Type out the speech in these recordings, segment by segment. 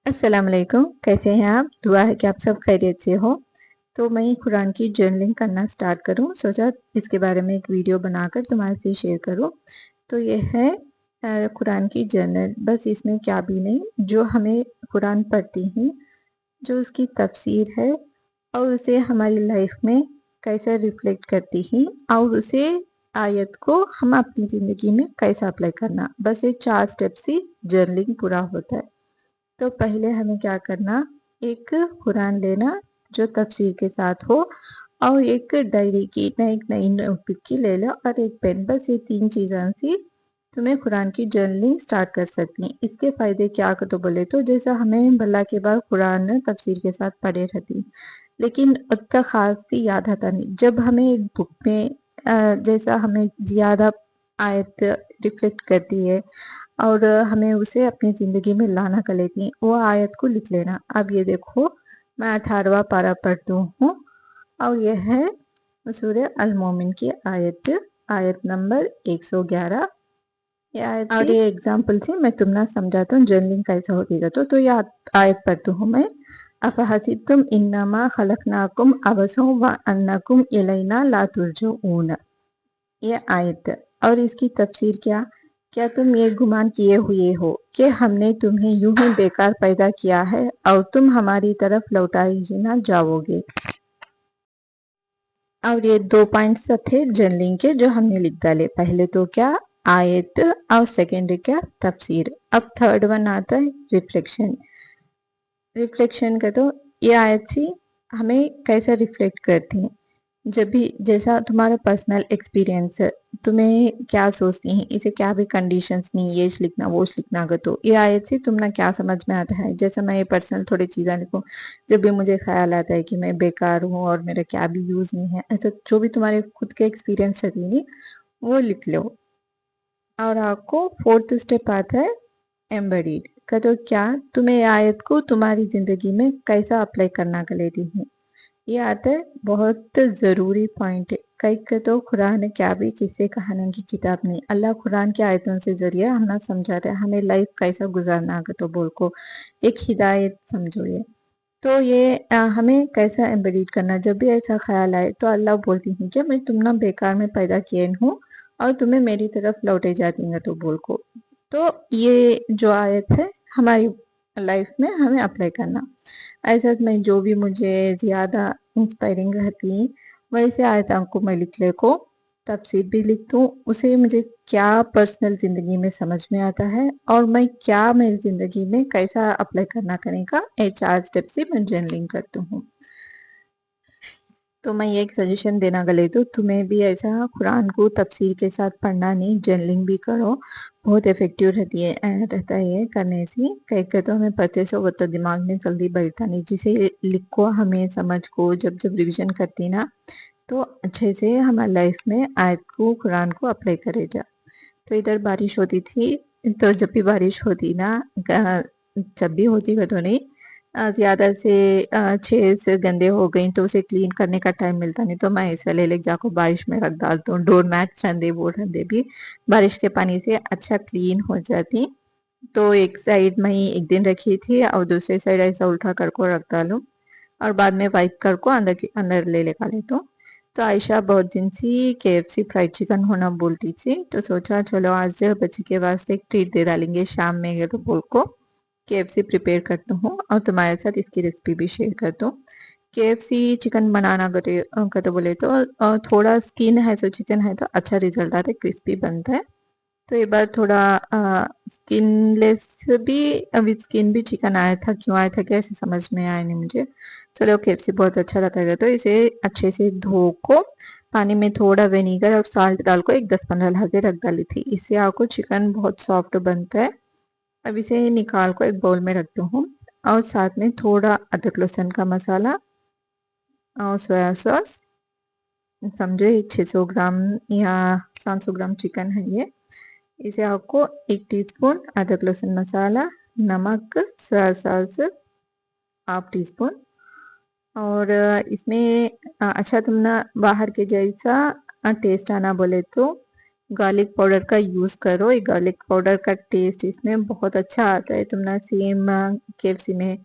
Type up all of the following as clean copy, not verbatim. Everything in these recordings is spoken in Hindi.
अस्सलाम वालेकुम। कैसे हैं आप? दुआ है कि आप सब खैरियत से हो। तो मैं कुरान की जर्नलिंग करना स्टार्ट करूं, सोचा इसके बारे में एक वीडियो बनाकर तुम्हारे से शेयर करूं। तो ये है कुरान की जर्नल। बस इसमें क्या भी नहीं, जो हमें कुरान पढ़ती हैं, जो उसकी तफसीर है और उसे हमारी लाइफ में कैसा रिफ्लेक्ट करती हैं और उसे आयत को हम अपनी ज़िंदगी में कैसा अप्लाई करना, बस ये 4 स्टेप से जर्नलिंग पूरा होता है। तो पहले हमें क्या करना, एक कुरान लेना जो तफसीर के साथ हो और एक डायरी की एक नई नोटबुक की ले लो और एक पेन। बस ये 3 चीज़ों से तुम्हें कुरान की जर्नलिंग स्टार्ट कर सकती हैं। इसके फ़ायदे क्या को तो बोले तो जैसा हमें भला के बाद कुरान तफसीर के साथ पढ़े रहती, लेकिन उसका ख़ास सी याद आता नहीं। जब हमें एक बुक में जैसा हमें ज़्यादा आयत रिफ्लेक्ट करती है और हमें उसे अपनी ज़िंदगी में लाना कर लेती हैं, वो आयत को लिख लेना। अब ये देखो, मैं 18वां पारा पढ़ती हूँ और यह है सूरह अल मोमिन की आयत, आयत नंबर 111। ये आयत और ये एग्जाम्पल से मैं तुम्हें समझाता हूँ जर्नलिंग कैसा होगा। तो ये आयत पढ़ती हूँ मैं। अफहसिबतुम इन्नमा खलकनाकुम अबसों व अन्नकुम इलैना ला तुरजऊन। ये आयत और इसकी तफसीर क्या तुम ये गुमान किए हुए हो कि हमने तुम्हें यूं ही बेकार पैदा किया है और तुम हमारी तरफ लौटाए ही ना जाओगे। और ये 2 पॉइंट्स थे जर्नलिंग के जो हमने लिख डाले। पहले तो क्या, आयत, और सेकेंड क्या, तफसीर। अब थर्ड वन आता है रिफ्लेक्शन। रिफ्लेक्शन का तो ये आयत सी हमें कैसा रिफ्लेक्ट करती हैं। जब भी जैसा तुम्हारा पर्सनल एक्सपीरियंस है, तुम्हें क्या सोचती हैं, इसे क्या भी कंडीशंस नहीं, ये लिखना वो लिखना अगर तो ये आयत से तुम ना क्या समझ में आता है। जैसे मैं ये पर्सनल थोड़ी चीज़ें लिखूँ, जब भी मुझे ख्याल आता है कि मैं बेकार हूँ और मेरा क्या भी यूज़ नहीं है, ऐसा जो भी तुम्हारे खुद के एक्सपीरियंस रहती है वो लिख लो। और आपको फोर्थ स्टेप आता है एम्बेडिड का। तो क्या, तुम्हें आयत को तुम्हारी ज़िंदगी में कैसा अप्लाई करना कर लेती है, ये आता है बहुत ज़रूरी पॉइंट है। कई के तो कुरान क्या भी किस्से कहानी की किताब नहीं, अल्लाह कुरान के आयतों से जरिए हमें समझाता है हमें लाइफ कैसा गुजारना है। तो बोल को एक हिदायत समझो ये। तो ये हमें कैसा एम्बेडिड करना, जब भी ऐसा ख्याल आए तो अल्लाह बोलती हैं कि मैं तुम ना बेकार में पैदा किए हूँ और तुम्हें मेरी तरफ लौटे जाती हैं। तो बोल को तो ये जो आयत है हमारी लाइफ में हमें अप्लाई करना। ऐसा में जो भी मुझे ज़्यादा इंस्पायरिंग रहती है वैसे आयतों को मैं लिख ले को तफसीर भी लिख दूँ, उसे मुझे क्या पर्सनल ज़िंदगी में समझ में आता है और मैं क्या मेरी ज़िंदगी में कैसा अप्लाई करना करेगा, ये 4 स्टेप से मैं जर्नलिंग करती हूँ। तो मैं ये एक सजेशन देना गले तो तुम्हें भी ऐसा कुरान को तफसीर के साथ पढ़ना नहीं, जर्नलिंग भी करो, बहुत इफेक्टिव रहती है रहता है ये करने से। कई कई तो हमें पढ़ते से वो तो दिमाग में जल्दी बैठता नहीं, जिसे लिखो हमें समझ को जब जब रिविजन करती ना तो अच्छे से हमारी लाइफ में आयत को कुरान को अप्लाई करे जा। तो इधर बारिश होती थी, तो जब भी बारिश होती ना जब भी होती है तो नहीं, ज़्यादा से छेद से गंदे हो गई तो उसे क्लीन करने का टाइम मिलता नहीं, तो मैं ऐसा ले जाकर बारिश में रख डालती हूँ। डोर मैट्स रंदे वो रंदे भी बारिश के पानी से अच्छा क्लीन हो जाती। तो एक साइड में ही एक दिन रखी थी और दूसरे साइड ऐसा उल्टा कर को रख डालूं और बाद में वाइप कर को अंदर ले लेगा ले तो आयशा बहुत दिन से KFC फ्राइड चिकन होना बोलती थी, तो सोचा चलो आज बच्चे के वास्ते एक ट्रीट दे डालेंगे शाम में गए तो बोल को KFC प्रिपेयर करता हूँ और तुम्हारे साथ इसकी रेसिपी भी शेयर करता हूँ। KFC चिकन बनाना का तो बोले तो थोड़ा स्किन है तो चिकन है तो अच्छा रिजल्ट आता है, क्रिस्पी बनता है। तो ये बार थोड़ा स्किनलेस भी विद स्किन भी चिकन आया था, क्यों आया था क्या ऐसे समझ में आया नहीं मुझे। चलो KFC बहुत अच्छा लगेगा। तो इसे अच्छे से धो को पानी में थोड़ा विनीगर और साल्ट डाल को एक 10-15 लहजे रख डाली थी, इससे आपको चिकन बहुत सॉफ्ट बनता है। अब इसे निकाल को एक बाउल में रखती हूँ और साथ में थोड़ा अदरक लहसुन का मसाला और सोया सॉस, समझो ये 600 ग्राम या 700 ग्राम चिकन है ये। इसे आपको 1 टीस्पून अदरक लहसुन मसाला, नमक, soya sauce half tea spoon और इसमें अच्छा तुम ना बाहर के जैसा टेस्ट आना बोले तो गार्लिक पाउडर का यूज़ करो। ये गार्लिक पाउडर का टेस्ट इसमें बहुत अच्छा आता है। तुम ना सेम KFC में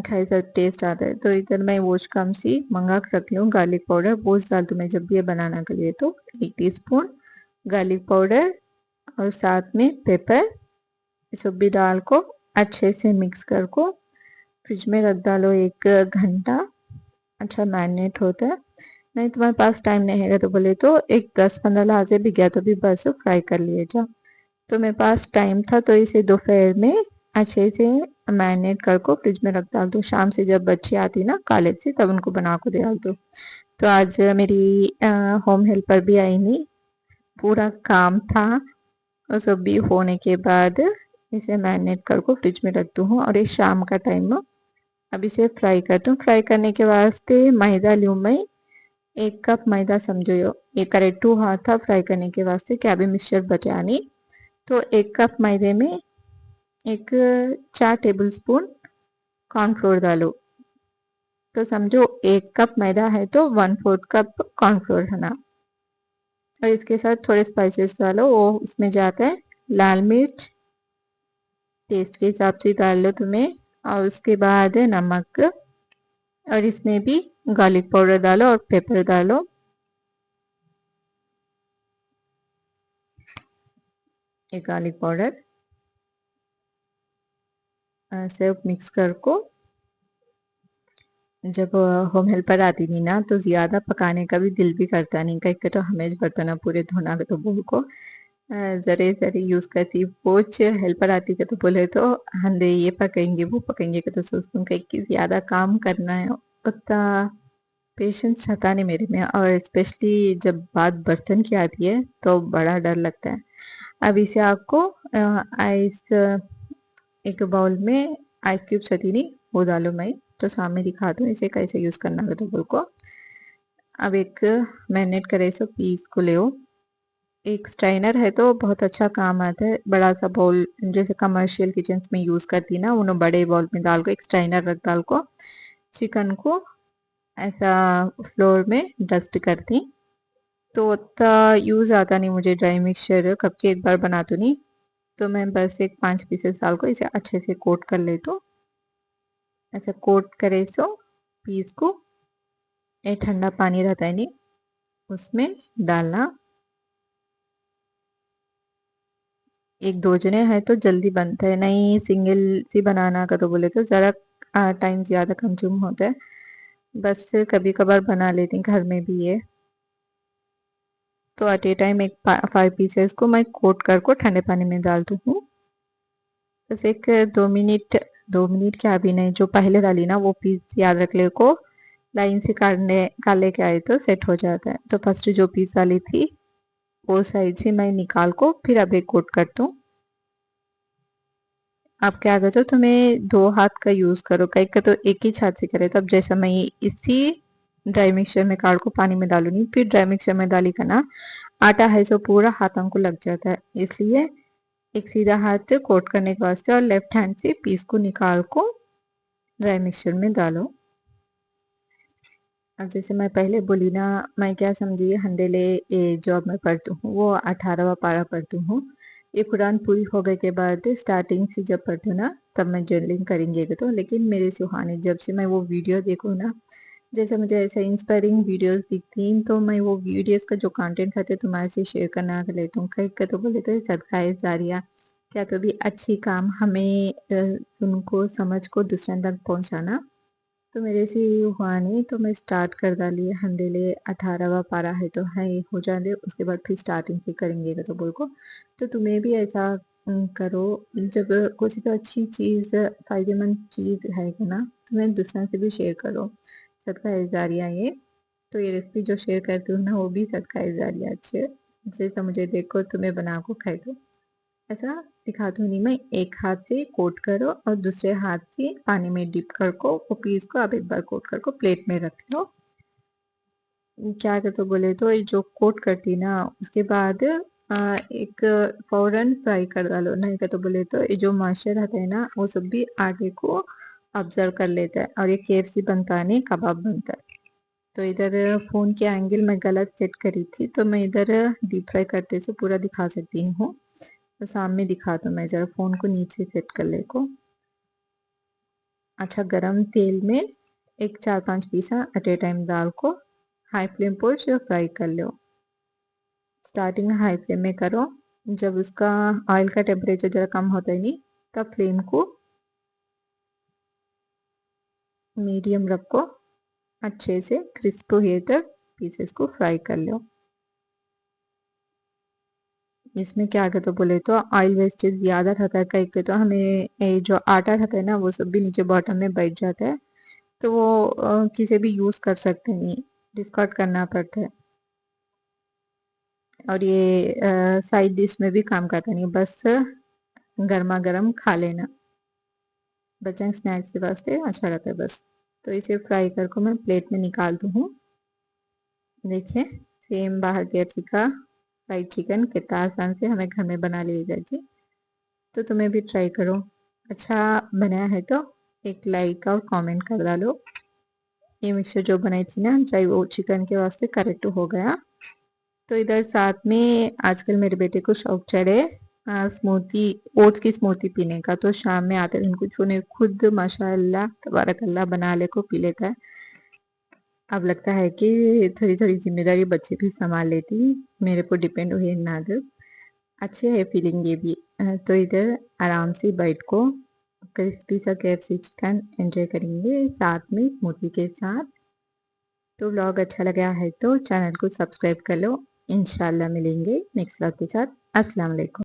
खाई सा टेस्ट आता है। तो इधर मैं वोच कम सी मंगा कर रख लूँ गार्लिक पाउडर। वोच डाल तुम्हें जब भी ये बनाना के लिए तो 1 टीस्पून गार्लिक पाउडर और साथ में पेपर, सब भी डाल को अच्छे से मिक्स कर को फ्रिज में रख डालो 1 घंटा। अच्छा मैरिनेट होता है। नहीं तुम्हारे पास टाइम नहीं है तो बोले तो एक 10-15 लहाजे भी गया तो भी बस फ्राई कर लिए जाओ। तो मेरे पास टाइम था तो इसे दोपहर में अच्छे से मैरिनेट कर को फ्रिज में रख डाल दो। शाम से जब बच्ची आती ना कॉलेज से तब उनको बना को दे डाल दो। तो आज मेरी होम हेल्पर भी आई नहीं, पूरा काम था। और सब भी होने के बाद इसे मैरिनेट कर को फ्रिज में रखती हूँ और ये शाम का टाइम अब इसे फ्राई करती हूँ। फ्राई करने के वास्ते मैदा लूँ मैं 1 कप मैदा समझो। ये करेक्टू हाथ था फ्राई करने के वास्ते क्या भी मिक्सचर बचा नहीं। तो 1 कप मैदे में एक 4 टेबल स्पून कॉर्नफ्लोर डालो। तो समझो 1 कप मैदा है तो 1/4 कप कॉर्नफ्लोर है ना। और इसके साथ थोड़े स्पाइसेस डालो। वो उसमें जाता है लाल मिर्च टेस्ट के हिसाब से डाल लो तुम्हें, और उसके बाद नमक, और इसमें भी गार्लिक पाउडर डालो और पेपर डालो। ये गार्लिक पाउडर सब मिक्स कर को जब होम हेल्पर आती नहीं ना तो ज़्यादा पकाने का भी दिल भी करता नहीं। कहीं के तो हमें बर्तन पूरे धोना के तो बोल को जरे जरे यूज़ करती। पोच हेल्पर आती के तो बोले तो हंदे ये पकेंगे वो पकेंगे के तो सोचती हूँ कहीं ज़्यादा काम करना है उतना पेशेंस रहता नहीं मेरे में। और स्पेशली जब बात बर्तन की आती है तो बड़ा डर लगता है। अब इसे आपको आइस एक बाउल में आइस क्यूब्स रहती नहीं वो डालो। मैं तो सामने दिखा दूँ इसे कैसे यूज़ करना है तो बोल को। अब एक मैरिनेट करे सो पीस को ले। एक स्ट्राइनर है तो बहुत अच्छा काम आता है। बड़ा सा बाउल जैसे कमर्शियल किचन में यूज़ करती ना उन्होंने बड़े बाउल में डाल को एक स्ट्राइनर रख डाल को चिकन को ऐसा फ्लोर में डस्ट करती। तो उतना यूज़ आता नहीं मुझे ड्राई मिक्सचर, कब की एक बार बना तो नहीं। तो मैं बस एक 5 पीसेस डाल को इसे अच्छे से कोट कर ले। तो ऐसा कोट करे सो पीस को ये ठंडा पानी रहता है नहीं उसमें डालना। एक 2 जने हैं तो जल्दी बनता है। नहीं सिंगल सी बनाना का तो बोले तो ज़रा टाइम ज़्यादा कंज्यूम होता है। बस कभी कभार बना लेती हूँ घर में भी है। तो एट ए टाइम एक 5 पीसेस को मैं कोट कर को ठंडे पानी में डालती हूँ। बस एक 2 मिनट, 2 मिनट क्या भी नहीं, जो पहले डाली ना वो पीस याद रख ले को लाइन से काट लेके आए तो सेट हो जाता है। तो फर्स्ट जो पीस डाली थी वो साइड से मैं निकाल को फिर अब एक कोट करता हूँ। आप क्या करते हो तुम्हें 2 हाथ का यूज करो, कई का तो एक ही हाथ से करे। तो अब जैसा मैं इसी ड्राई मिक्सचर में काट को पानी में डालूंगी फिर ड्राई मिक्सचर में डाली का ना आटा है जो पूरा हाथों को लग जाता है। इसलिए एक सीधा हाथ कोट करने के वास्ते और लेफ्ट हैंड से पीस को निकाल को ड्राई मिक्सचर में डालो। अब जैसे मैं पहले बोली ना मैं क्या समझी हंडेले ये जॉब में पढ़ती हूँ वो 18वां पारा पढ़ती हूँ। ये कुरान पूरी हो गए के बाद स्टार्टिंग से जब पढ़ती हूँ ना तब मैं जर्नलिंग करेंगे तो। लेकिन मेरे सुहानी जब से मैं वो वीडियो देखूँ ना जैसे मुझे ऐसे इंस्पायरिंग वीडियोस दिखती हैं तो मैं वो वीडियोस का जो कंटेंट रहते तुम्हारे से शेयर करना कर लेती हूँ। कई का तो बोले तो सदका जारिया क्या तो भी अच्छी काम हमें सुन को समझ को दूसरे तक पहुँचाना। तो मेरे से ये हुआ नहीं तो मैं स्टार्ट कर डाली हंडेले 18वां पारा है तो है हो जाने उसके बाद फिर स्टार्टिंग से करेंगे तो बोल को। तो तुम्हें भी ऐसा करो। जब कुछ तो अच्छी चीज़ फायदेमंद चीज़ है ना तुम्हें दूसरा से भी शेयर करो। सदका जारिया ये तो ये रेसिपी जो शेयर करती हूँ ना वो भी सदका जारिया अच्छे है। जैसा मुझे देखो तुम्हें बना को खाए तो ऐसा दिखाती हूँ नहीं मैं। एक हाथ से कोट करो और दूसरे हाथ से पानी में डिप कर को वो पीस को अब एक बार कोट कर को प्लेट में रख लो। क्या कर तो बोले तो ये जो कोट करती ना उसके बाद एक फौरन फ्राई कर डालो। नहीं कर तो बोले तो ये जो मॉइस्चर रहता है ना वो सब भी आगे को ऑब्जर्व कर लेता है और ये KFC बनता नहीं कबाब बनता है। तो इधर फ़ोन के एंगल मैं गलत सेट करी थी, तो मैं इधर डीप फ्राई करते से पूरा दिखा सकती हूँ। तो सामने दिखा तो मैं ज़रा फ़ोन को नीचे सेट कर ले को। अच्छा गरम तेल में एक 4-5 पीसा एट ए टाइम डाल को हाई फ्लेम पर जो फ्राई कर लो। स्टार्टिंग हाई फ्लेम में करो, जब उसका ऑयल का टेम्परेचर ज़रा कम होता है नहीं तब फ्लेम को मीडियम रखो, अच्छे से क्रिस्प हुए तक पीसेस को फ्राई कर लो। इसमें क्या कहते तो बोले तो ऑयल वेस्टेज ज़्यादा रहता है, कहीं के तो हमें ये जो आटा रहता है ना वो सब भी नीचे बॉटम में बैठ जाता है, तो वो किसी भी यूज़ कर सकते नहीं, डिस्कार्ड करना पड़ता है। और ये साइड डिश में भी काम करता नहीं, बस गर्मा गर्म खा लेना, बच्चे स्नैक्स के वास्ते अच्छा रहता है बस। तो इसे फ्राई करके मैं प्लेट में निकाल दूँ हूँ। देखिए सेम बाहर KFC का फ्राइड चिकन कितना आसान से हमें घर में बना लिया जाए। तो तुम्हें भी ट्राई करो, अच्छा बनाया है तो एक लाइक और कमेंट कर डालो। ये मिक्सचर जो बनाई थी ना ड्राई वो चिकन के वास्ते करेक्ट हो गया। तो इधर साथ में आजकल मेरे बेटे को शौक चढ़े स्मूथी, ओट्स की स्मूथी पीने का, तो शाम में आते दिन कुछ उन्हें खुद माशाअल्लाह तबारकल्ला बना ले को पी लेता है। अब लगता है कि थोड़ी थोड़ी जिम्मेदारी बच्चे भी संभाल लेती, मेरे पर डिपेंड हुए ना दो। अच्छे है फीलिंग ये भी। तो इधर आराम से बैठ को क्रिस्पी सा KFC चिकन एंजॉय करेंगे साथ में स्मूथी के साथ। तो व्लॉग अच्छा लगा है तो चैनल को सब्सक्राइब कर लो। इंशाल्लाह मिलेंगे नेक्स्ट व्लॉग के साथ। अस्सलाम वालेकुम।